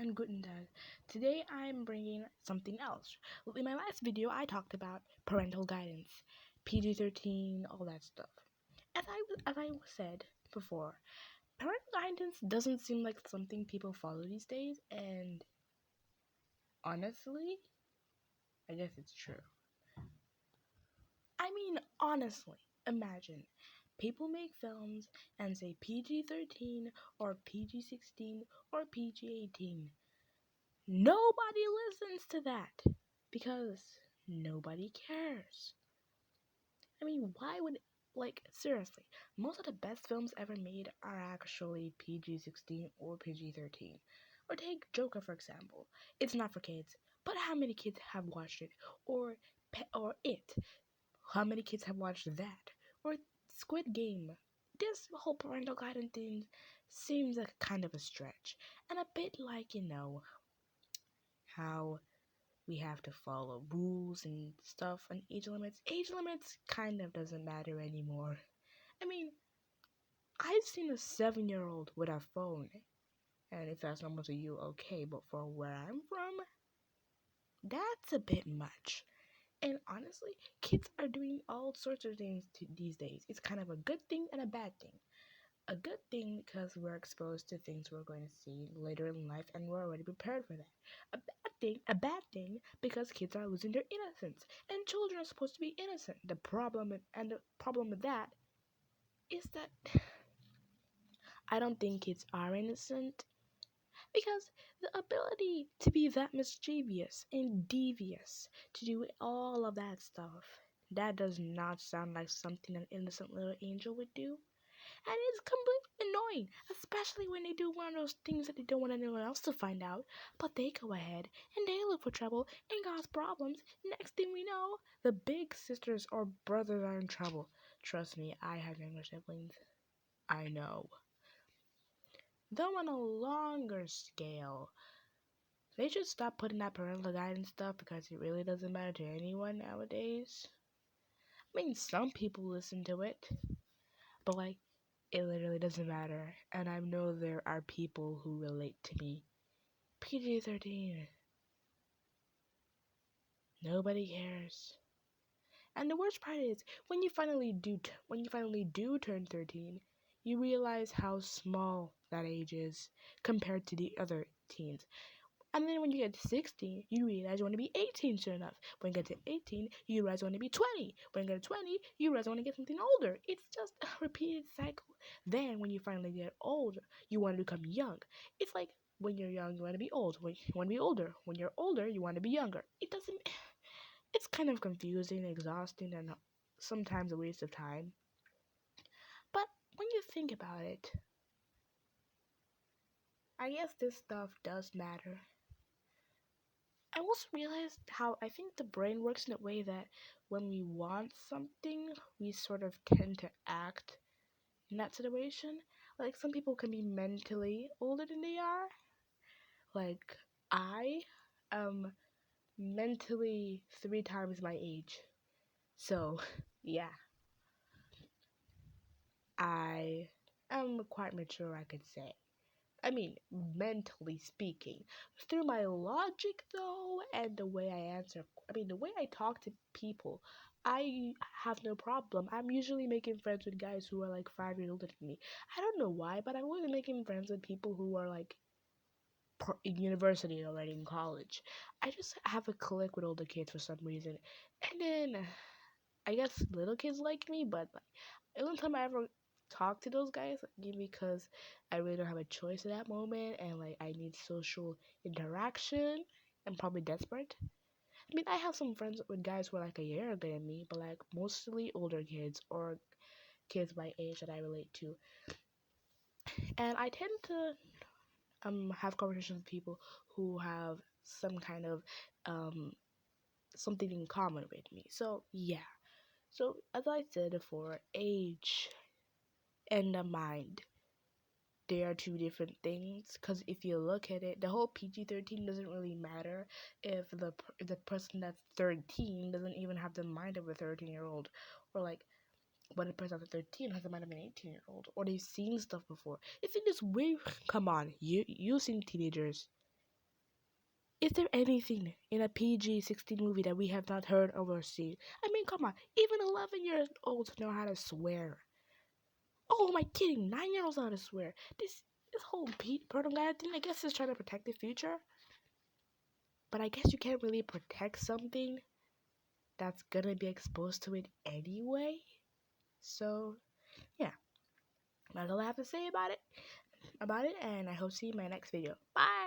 and Guten Tag. Today I'm bringing something else. Well, in my last video, I talked about parental guidance, PG-13, all that stuff. As I said before, parental guidance doesn't seem like something people follow these days, and honestly, I guess it's true. Honestly, imagine people make films and say PG-13 or PG-16 or PG-18. Nobody listens to that because nobody cares. Why would, seriously, most of the best films ever made are actually PG-16 or PG-13. Or take Joker, for example. It's not for kids, but how many kids have watched it? Or It. How many kids have watched that? Or Squid Game. This whole parental guidance thing seems like kind of a stretch. And a bit like, how we have to follow rules and stuff and age limits. Age limits kind of doesn't matter anymore. I've seen a 7-year-old with a phone, and if that's normal to you, okay, but for where I'm from, that's a bit much. And honestly, kids are doing all sorts of things these days. It's kind of a good thing and a bad thing. A good thing because we're exposed to things we're going to see later in life and we're already prepared for that. A bad thing because kids are losing their innocence and children are supposed to be innocent. The problem with that is that I don't think kids are innocent because the ability to be that mischievous and devious, to do all of that stuff, that does not sound like something an innocent little angel would do. And it's completely annoying, especially when they do one of those things that they don't want anyone else to find out. But they go ahead and they look for trouble and cause problems. Next thing we know, the big sisters or brothers are in trouble. Trust me, I have younger siblings. I know. Though on a longer scale, they should stop putting that parental guidance stuff because it really doesn't matter to anyone nowadays. Some people listen to it, but it literally doesn't matter, and I know there are people who relate to me. PG-13. Nobody cares. And the worst part is, when you finally do turn 13, you realize how small that age is compared to the other teens. And then when you get to 16, you realize you want to be 18 soon enough. When you get to 18, you realize you want to be 20. When you get to 20, you realize you want to get something older. It's just a repeated cycle. Then when you finally get older, you want to become young. It's like when you're young, you want to be old. When you want to be older. When you're older, you want to be younger. It's kind of confusing, exhausting, and sometimes a waste of time. But when you think about it, I guess this stuff does matter. I also realized how I think the brain works in a way that when we want something, we sort of tend to act in that situation. Like, some people can be mentally older than they are. Like, I am mentally 3 times my age. So, yeah. I am quite mature, I could say. Mentally speaking. Through my logic, though, and the way I answer, the way I talk to people, I have no problem. I'm usually making friends with guys who are like 5 years older than me. I don't know why, but I'm always making friends with people who are like in university already, in college. I just have a clique with older kids for some reason. And then I guess little kids like me, but the only time I ever talk to those guys, maybe because I really don't have a choice at that moment, and I need social interaction. I'm probably desperate. I have some friends with guys who are like a year older than me, but mostly older kids or kids my age that I relate to. And I tend to have conversations with people who have some kind of something in common with me. So yeah. So as I said before, age and the mind, they are two different things. Because if you look at it, the whole PG-13 doesn't really matter if the person that's 13 doesn't even have the mind of a 13-year-old, or when a person that's 13 has the mind of an 18-year-old, or they've seen stuff before. It's in this way. Come on, you've seen teenagers. Is there anything in a PG-16 movie that we have not heard of or seen? I mean, come on, even 11-year-olds know how to swear. Oh, am I kidding? 9-year-olds know how to swear. This whole parental guide thing, I guess, is trying to protect the future. But I guess you can't really protect something that's gonna be exposed to it anyway. So, yeah, that's all I have to say about it. And I hope to see you in my next video. Bye.